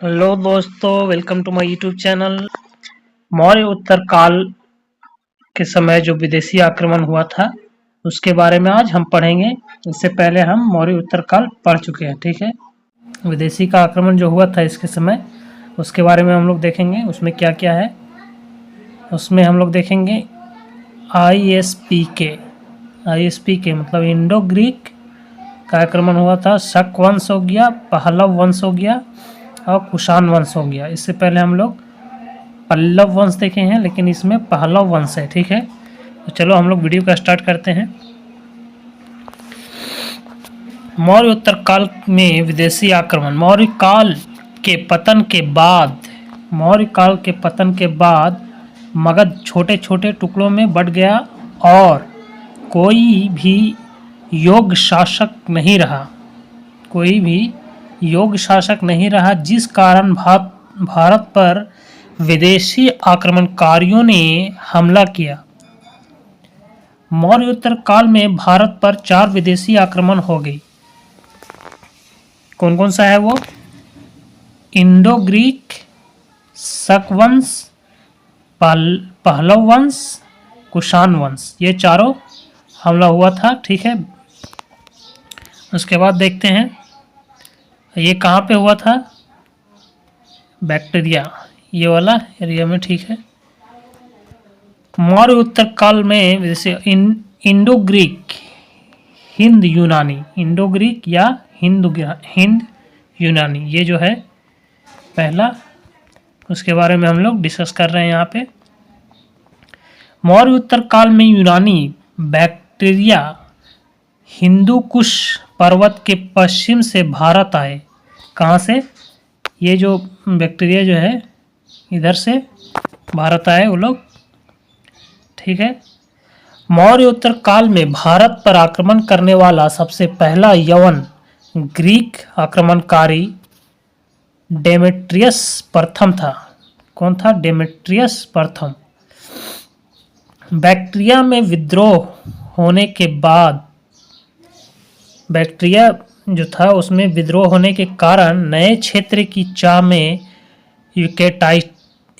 Hello दोस्तों, welcome to my YouTube channel. Maurya उत्तर काल के समय जो विदेशी आक्रमण हुआ था उसके बारे में आज हम पढ़ेंगे। इससे पहले हम मौर्य उत्तर काल पढ़ चुके हैं, ठीक है। विदेशी का आक्रमण जो हुआ था इसके समय उसके बारे में हम लोग देखेंगे, उसमें क्या क्या है। उसमें हम लोग देखेंगे ISP के मतलब इंडो ग्रीक का आक्रमण हुआ था। शक वंश हो गया, पहलव वंश हो गया और कुषाण वंश हो गया। इससे पहले हम लोग पल्लव वंश देखे हैं, लेकिन इसमें पहलव वंश है, ठीक है। तो चलो हम लोग वीडियो का स्टार्ट करते हैं। मौर्य उत्तर काल में विदेशी आक्रमण। मौर्य काल के पतन के बाद मगध छोटे छोटे टुकड़ों में बट गया और कोई भी योग्य शासक नहीं रहा, जिस कारण भारत पर विदेशी आक्रमणकारियों ने हमला किया। मौर्योत्तर काल में भारत पर 4 विदेशी आक्रमण हो गई। कौन कौन सा है वो? इंडो ग्रीक, शक वंश, पहलव वंश, कुषाण वंश, ये चारों हमला हुआ था, ठीक है। उसके बाद देखते हैं ये कहाँ पे हुआ था। बैक्टीरिया, ये वाला एरिया में, ठीक है। मौर्य उत्तर काल में जैसे इंडो ग्रीक, हिंद यूनानी, ये जो है पहला, उसके बारे में हम लोग डिस्कस कर रहे हैं यहाँ पे। मौर्य उत्तर काल में यूनानी बैक्टीरिया हिंदू कुश पर्वत के पश्चिम से भारत आए। कहाँ से? ये जो बैक्टीरिया जो है इधर से भारत आए वो लोग, ठीक है। मौर्य उत्तर काल में भारत पर आक्रमण करने वाला सबसे पहला यवन ग्रीक आक्रमणकारी डेमेट्रियस प्रथम था। कौन था? डेमेट्रियस प्रथम। बैक्टीरिया में विद्रोह होने के बाद, बैक्टीरिया जो था उसमें विद्रोह होने के कारण नए क्षेत्र की चाह में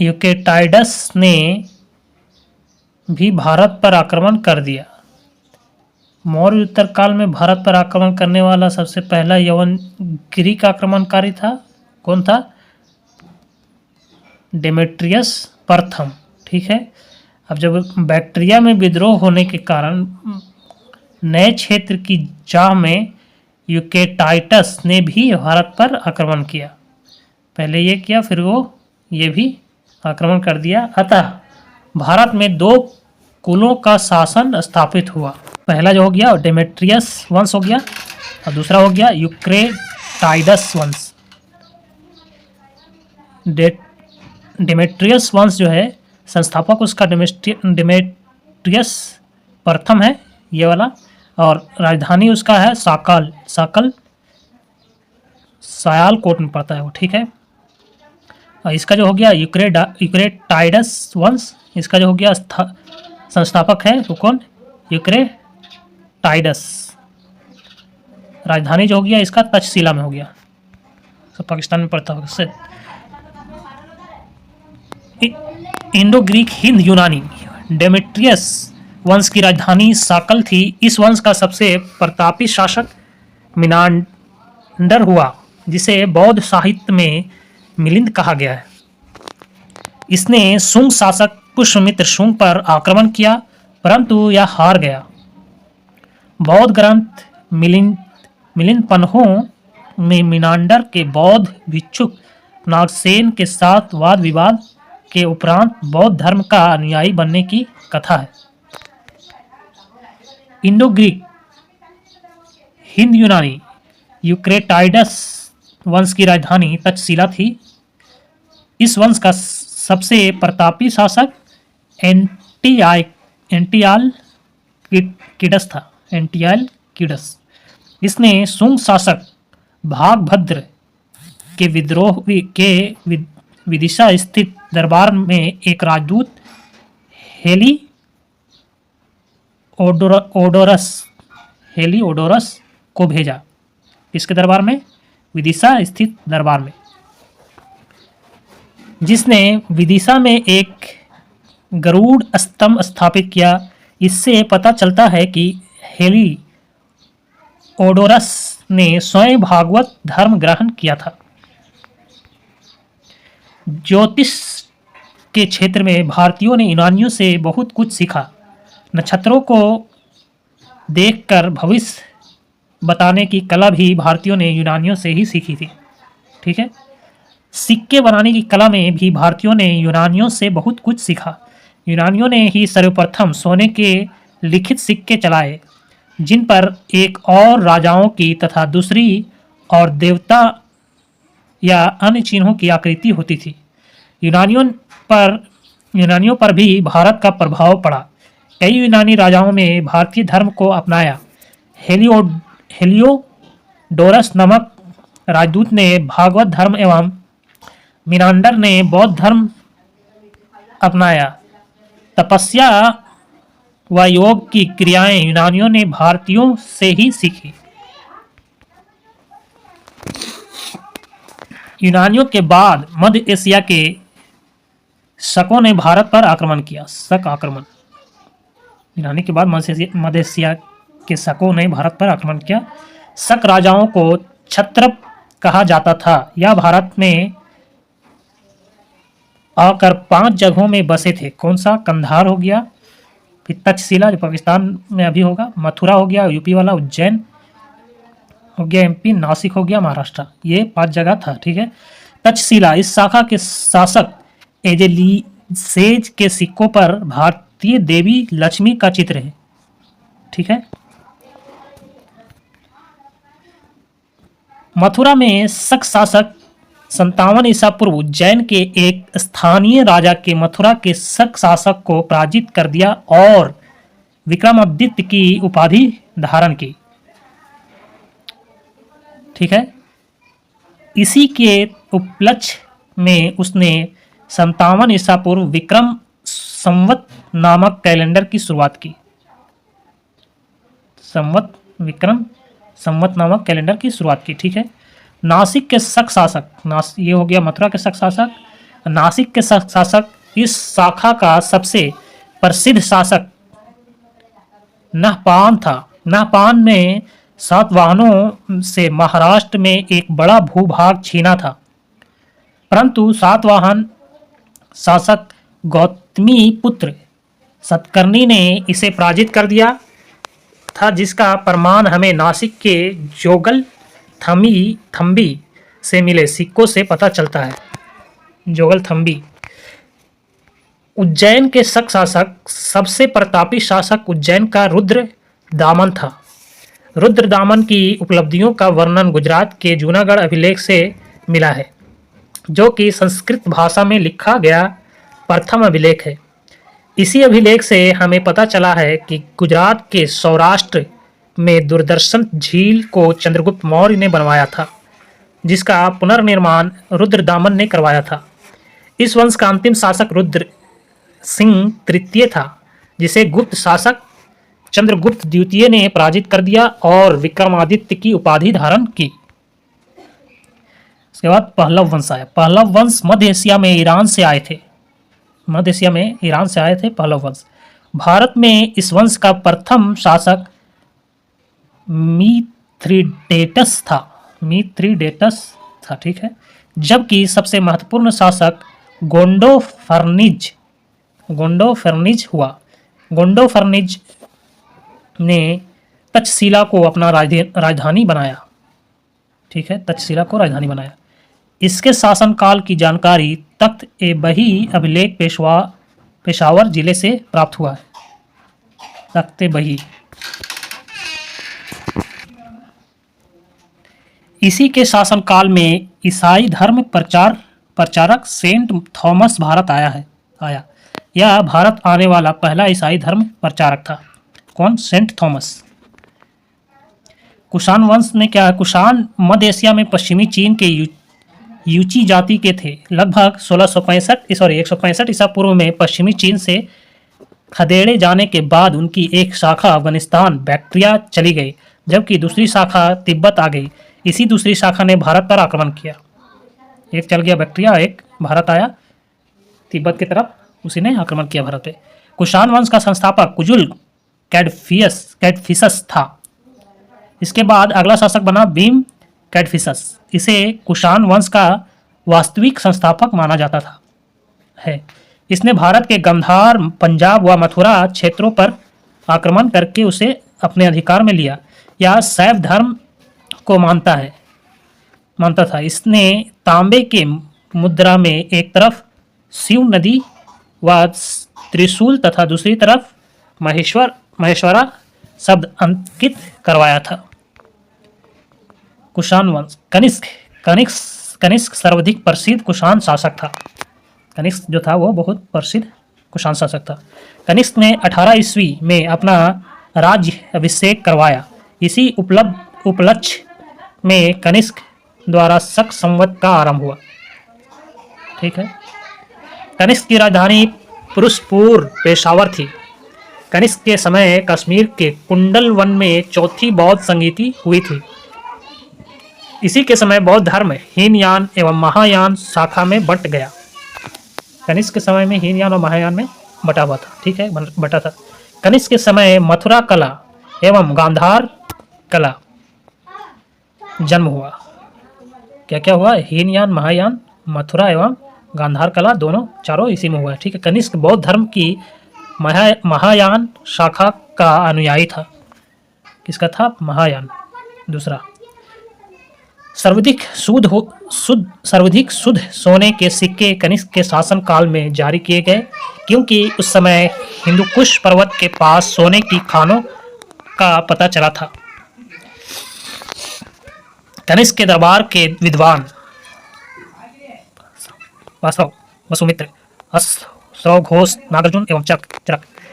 यूकेटाइडस ने भी भारत पर आक्रमण कर दिया। मौर्य उत्तर काल में भारत पर आक्रमण करने वाला सबसे पहला यवन ग्रीक आक्रमणकारी था। कौन था? डेमेट्रियस प्रथम, ठीक है। अब जब बैक्टीरिया में विद्रोह होने के कारण नए क्षेत्र की चाह में यूकेटाइटस ने भी भारत पर आक्रमण किया। पहले ये किया, फिर वो ये भी आक्रमण कर दिया। अतः भारत में 2 कुलों का शासन स्थापित हुआ। पहला जो हो गया डेमेट्रियस वंश हो गया और दूसरा हो गया यूक्रेटाइडस वंश। डेमेट्रियस वंश जो है संस्थापक उसका डेमेट्रियस प्रथम है, ये वाला, और राजधानी उसका है सायालकोट में पड़ता है वो, ठीक है। और इसका जो हो गया यूक्रेटाइडस वंश, इसका जो हो गया संस्थापक है वो कौन? यूक्रेटाइडस। राजधानी जो हो गया इसका तक्षशिला में हो गया, तो पाकिस्तान में पड़ता होगा। इंडो ग्रीक हिंद यूनानी डेमेट्रियस वंश की राजधानी साकल थी। इस वंश का सबसे प्रतापी शासक मिनांडर हुआ, जिसे बौद्ध साहित्य में मिलिंद कहा गया है। इसने शुंग शासक पुष्यमित्र शुंग पर आक्रमण किया, परंतु यह हार गया। बौद्ध ग्रंथ मिलिंद पन्हों में मिनांडर के बौद्ध भिक्षुक नागसेन के साथ वाद विवाद के उपरांत बौद्ध धर्म का अनुयायी बनने की कथा है। इंडो ग्रीक हिंद यूनानी यूक्रेटाइडस वंश की राजधानी तक्षशिला थी। इस वंश का सबसे प्रतापी शासक एंटियालकिडस था। इसने शुंग शासक भागभद्र के विद्रोह के विदिशा स्थित दरबार में एक राजदूत हेलिओडोरस को भेजा। इसके दरबार में, विदिशा स्थित दरबार में। जिसने विदिशा में एक गरुड़ स्तंभ स्थापित किया। इससे पता चलता है कि हेलिओडोरस ने स्वयं भागवत धर्म ग्रहण किया था। ज्योतिष के क्षेत्र में भारतीयों ने यूनानियों से बहुत कुछ सीखा। नक्षत्रों को देखकर भविष्य बताने की कला भी भारतीयों ने यूनानियों से ही सीखी थी। ठीक है। सिक्के बनाने की कला में भी भारतीयों ने यूनानियों से बहुत कुछ सीखा। यूनानियों ने ही सर्वप्रथम सोने के लिखित सिक्के चलाए, जिन पर एक और राजाओं की तथा दूसरी और देवता या अन्य चिन्हों की आकृति होती थी। यूनानियों पर भी भारत का प्रभाव पड़ा। कई यूनानी राजाओं ने भारतीय धर्म को अपनाया। हेलियोडोरस नामक राजदूत ने भागवत धर्म एवं मिनांडर ने बौद्ध धर्म अपनाया। तपस्या व योग की क्रियाएं यूनानियों ने भारतीयों से ही सीखी। यूनानियों के बाद मध्य एशिया के शकों ने भारत पर आक्रमण किया। शक आक्रमण। यूनानी के बाद मध्य एशिया के शकों ने भारत पर आक्रमण किया। शक राजाओं को क्षत्रप कहा जाता था। यह भारत में आकर 5 जगहों में बसे थे। कौन सा? कंधार हो गया, फिर तक्षशिला जो पाकिस्तान में अभी होगा, मथुरा हो गया यूपी वाला, उज्जैन हो गया एमपी, नासिक हो गया महाराष्ट्र। ये 5 जगह था। ठीक है। तक्षशिला इस शाखा के शासक एजेलिसेज के सिक्कों पर भारतीय देवी लक्ष्मी का चित्र है। ठीक है। मथुरा में शक शासक 57 ईसा पूर्व उज्जैन के एक स्थानीय राजा के मथुरा के शक शासक को पराजित कर दिया और विक्रमादित्य की उपाधि धारण की। ठीक है। इसी के उपलक्ष्य में उसने 57 ईसा पूर्व विक्रम संवत नामक कैलेंडर की शुरुआत की। विक्रम संवत नामक कैलेंडर की शुरुआत की। ठीक है। नासिक के शक शासक, ये हो गया मथुरा के शक शासक। नासिक के शक शासक इस शाखा का सबसे प्रसिद्ध शासक नहपान था। नहपान ने सातवाहनों से महाराष्ट्र में एक बड़ा भूभाग छीना था, परंतु सातवाहन शासक गौतमी पुत्र सतकर्णी ने इसे पराजित कर दिया था, जिसका प्रमाण हमें नासिक के जोगल थम्बी से मिले सिक्कों से पता चलता है। जोगल थम्बी। उज्जैन के शक शासक सबसे प्रतापी शासक उज्जैन का रुद्र दामन था। रुद्र दामन की उपलब्धियों का वर्णन गुजरात के जूनागढ़ अभिलेख से मिला है, जो कि संस्कृत भाषा में लिखा गया प्रथम अभिलेख है। इसी अभिलेख से हमें पता चला है कि गुजरात के सौराष्ट्र में दूरदर्शन झील को चंद्रगुप्त मौर्य ने बनवाया था, जिसका पुनर्निर्माण रुद्रदामन ने करवाया था। इस वंश का अंतिम शासक रुद्र सिंह तृतीय था, जिसे गुप्त शासक चंद्रगुप्त द्वितीय ने पराजित कर दिया और विक्रमादित्य की उपाधि धारण की। इसके बाद पहलव वंश आया। पहलव वंश मध्य एशिया में ईरान से आए थे। पहलव वंश। भारत में इस वंश का प्रथम शासक मिथ्रिडेटस था। ठीक है। जबकि सबसे महत्वपूर्ण शासक गोंडोफर्निज हुआ। गोंडोफर्निज ने तक्षशिला को अपना राजधानी बनाया। ठीक है। तक्षशिला को राजधानी बनाया। इसके शासनकाल की जानकारी तख्त-ए-बही अभिलेख पेशावर जिले से प्राप्त हुआ है। तख्त-ए-बही। इसी के शासनकाल में ईसाई धर्म प्रचारक सेंट थॉमस भारत आया। यह भारत आने वाला पहला ईसाई धर्म प्रचारक था। कौन? Saint Thomas. कुषाण वंश ने क्या है? कुषाण मध्य एशिया में पश्चिमी चीन के यूची जाति के थे। लगभग 165 ईसा पूर्व में पश्चिमी चीन से खदेड़े जाने के बाद उनकी एक शाखा अफगानिस्तान बैक्ट्रिया चली गई, जबकि दूसरी शाखा तिब्बत आ गई। इसी दूसरी शाखा ने भारत पर आक्रमण किया। एक चल गया बैक्ट्रिया, एक भारत आया, तिब्बत की तरफ उसी ने आक्रमण किया भारत पे। कुषाण वंश का संस्थापक कुजुल कैडफिसस था। इसके बाद अगला शासक बना भीम कैडफिसस। इसे कुषाण वंश का वास्तविक संस्थापक माना जाता था है। इसने भारत के गंधार, पंजाब व मथुरा क्षेत्रों पर आक्रमण करके उसे अपने अधिकार में लिया। यह शैव धर्म को मानता था। इसने तांबे के मुद्रा में एक तरफ शिव नदी व त्रिशूल तथा दूसरी तरफ महेश्वरा शब्द अंकित करवाया था। कुषाण वंश। कनिष्क सर्वाधिक प्रसिद्ध कुषाण शासक था। कनिष्क जो था वो बहुत प्रसिद्ध कुषाण शासक था। कनिष्क ने 18 ईस्वी में अपना राज्य अभिषेक करवाया। इसी उपलक्ष्य में कनिष्क द्वारा शक संवत का आरंभ हुआ। ठीक है। कनिष्क की राजधानी पुरुषपुर पेशावर थी। कनिष्क के समय कश्मीर के कुंडल वन में चौथी बौद्ध संगीति हुई थी। इसी के समय बौद्ध धर्म हीनयान एवं महायान शाखा में बट गया। कनिष्क के समय में हीनयान और महायान में बटा हुआ था। ठीक है, बटा था। कनिष्क के समय मथुरा कला एवं गांधार कला जन्म हुआ। क्या क्या हुआ? हीनयान, महायान, मथुरा एवं गांधार कला दोनों चारों इसी में हुआ है। ठीक है। कनिष्क बौद्ध धर्म की महायान शाखा का अनुयायी था। किसका था? महायान। दूसरा, सर्वाधिक शुद्ध सोने के सिक्के कनिष्क के शासन काल में जारी किए गए, क्योंकि उस समय हिंदुकुश पर्वत के पास सोने की खानों का पता चला था। कनिष्क के दरबार के विद्वान वसुमित्र, अश्रव घोष, नागार्जुन एवं चरक।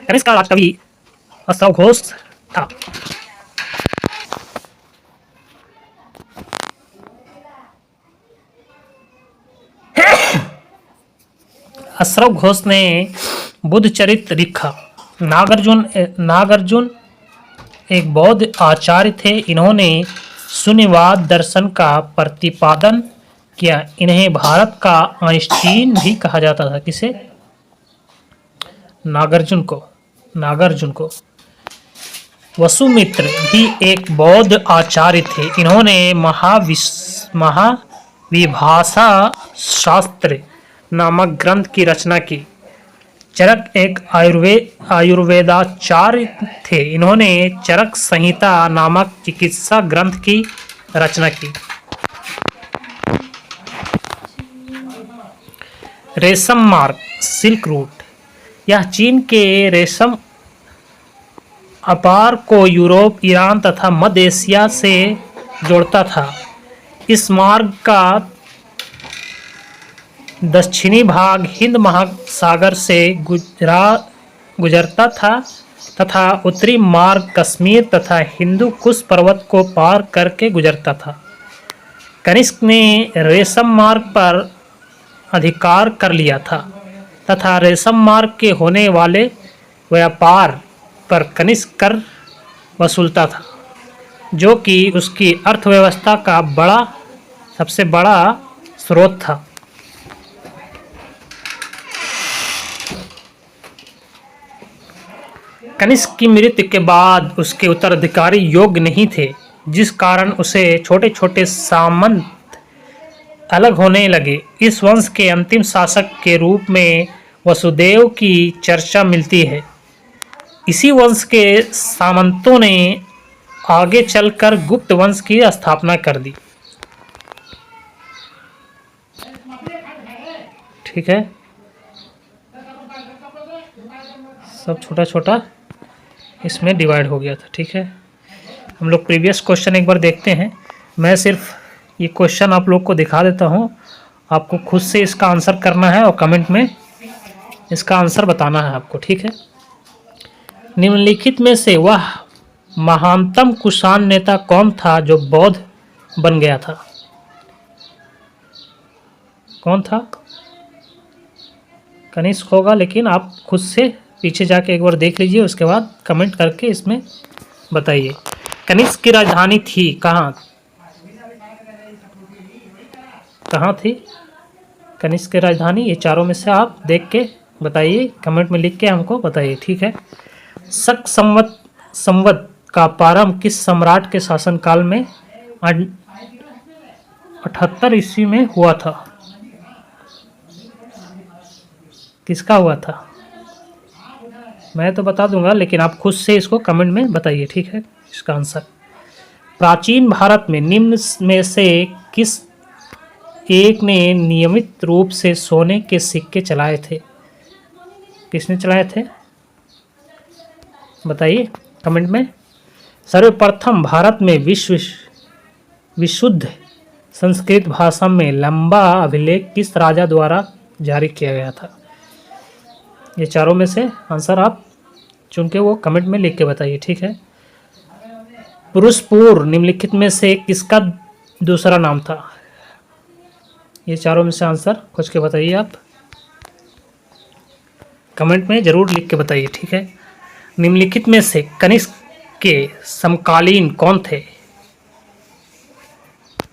कनिष्क का राजकवि अश्रव घोष था। अश्रव घोष ने बुद्ध चरित्र लिखा। नागार्जुन एक बौद्ध आचार्य थे। इन्होंने शून्यवाद दर्शन का प्रतिपादन किया। इन्हें भारत का आइंस्टीन भी कहा जाता था। किसे? नागार्जुन को। वसुमित्र भी एक बौद्ध आचार्य थे। इन्होंने महाविभाषा शास्त्र नामक ग्रंथ की रचना की। चरक एक आयुर्वेदाचार्य थे। इन्होंने चरक संहिता नामक चिकित्सा ग्रंथ की रचना की। रेशम मार्ग, सिल्क रूट। यह चीन के रेशम अपार को यूरोप, ईरान तथा मध्य एशिया से जोड़ता था। इस मार्ग का दक्षिणी भाग हिंद महासागर से गुजरता था तथा उत्तरी मार्ग कश्मीर तथा हिंदू कुश पर्वत को पार करके गुजरता था। कनिष्क ने रेशम मार्ग पर अधिकार कर लिया था तथा रेशम मार्ग के होने वाले व्यापार पर कनिष्क कर वसूलता था, जो कि उसकी अर्थव्यवस्था का सबसे बड़ा स्रोत था। कनिष्क की मृत्यु के बाद उसके उत्तराधिकारी योग्य नहीं थे, जिस कारण उसे छोटे छोटे सामंत अलग होने लगे। इस वंश के अंतिम शासक के रूप में वसुदेव की चर्चा मिलती है। इसी वंश के सामंतों ने आगे चलकर गुप्त वंश की स्थापना कर दी। ठीक है, सब छोटा छोटा इसमें डिवाइड हो गया था। ठीक है, हम लोग प्रीवियस क्वेश्चन एक बार देखते हैं। मैं सिर्फ ये क्वेश्चन आप लोग को दिखा देता हूँ, आपको खुद से इसका आंसर करना है और कमेंट में इसका आंसर बताना है आपको। ठीक है, निम्नलिखित में से वह महानतम कुषाण नेता कौन था जो बौद्ध बन गया था? कौन था? कनिष्क होगा, लेकिन आप खुद से पीछे जाके एक बार देख लीजिए, उसके बाद कमेंट करके इसमें बताइए। कनिष्क की राजधानी थी कहाँ थी? कनिष्क की राजधानी, ये चारों में से आप देख के बताइए, कमेंट में लिख के हमको बताइए, ठीक है। शक संवत का प्रारंभ किस सम्राट के शासनकाल में 78 ईस्वी में हुआ था? किसका हुआ था? मैं तो बता दूंगा, लेकिन आप खुद से इसको कमेंट में बताइए, ठीक है, इसका आंसर। प्राचीन भारत में निम्न में से किस एक ने नियमित रूप से सोने के सिक्के चलाए थे? किसने चलाए थे बताइए कमेंट में। सर्वप्रथम भारत में विशुद्ध संस्कृत भाषा में लंबा अभिलेख किस राजा द्वारा जारी किया गया था? ये चारों में से आंसर आप चुन के वो कमेंट में लिख के बताइए, ठीक है। पुरुषपुर निम्नलिखित में से किसका दूसरा नाम था? ये चारों में से आंसर खोज के बताइए, आप कमेंट में जरूर लिख के बताइए, ठीक है। निम्नलिखित में से कनिष्क के समकालीन कौन थे?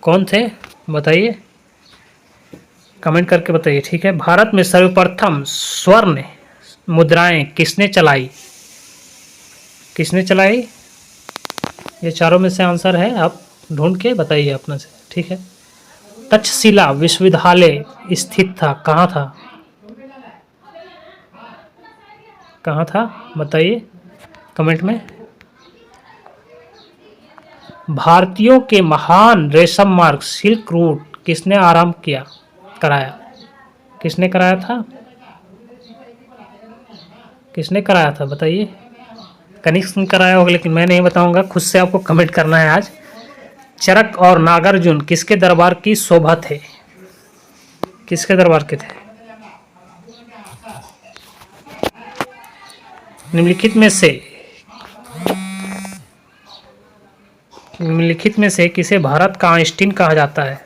कौन थे बताइए, कमेंट करके बताइए, ठीक है। भारत में सर्वप्रथम स्वर्ण मुद्राएं किसने चलाई? किसने चलाई? ये चारों में से आंसर है, आप ढूंढ के बताइए अपने से, ठीक है। तक्षशिला विश्वविद्यालय स्थित था, कहाँ था? कहाँ था बताइए कमेंट में। भारतीयों के महान रेशम मार्ग सिल्क रूट किसने आरंभ कराया? किसने कराया था? किसने कराया था बताइए। कनिष्क ने कराया होगा, लेकिन मैं नहीं बताऊंगा, खुद से आपको कमेंट करना है आज। चरक और नागार्जुन किसके दरबार की शोभा थे? किसके दरबार के थे? निम्नलिखित में से किसे भारत का आइंस्टीन कहा जाता है?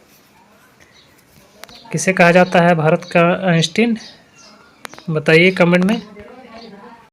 किसे कहा जाता है भारत का आइंस्टीन? बताइए कमेंट में।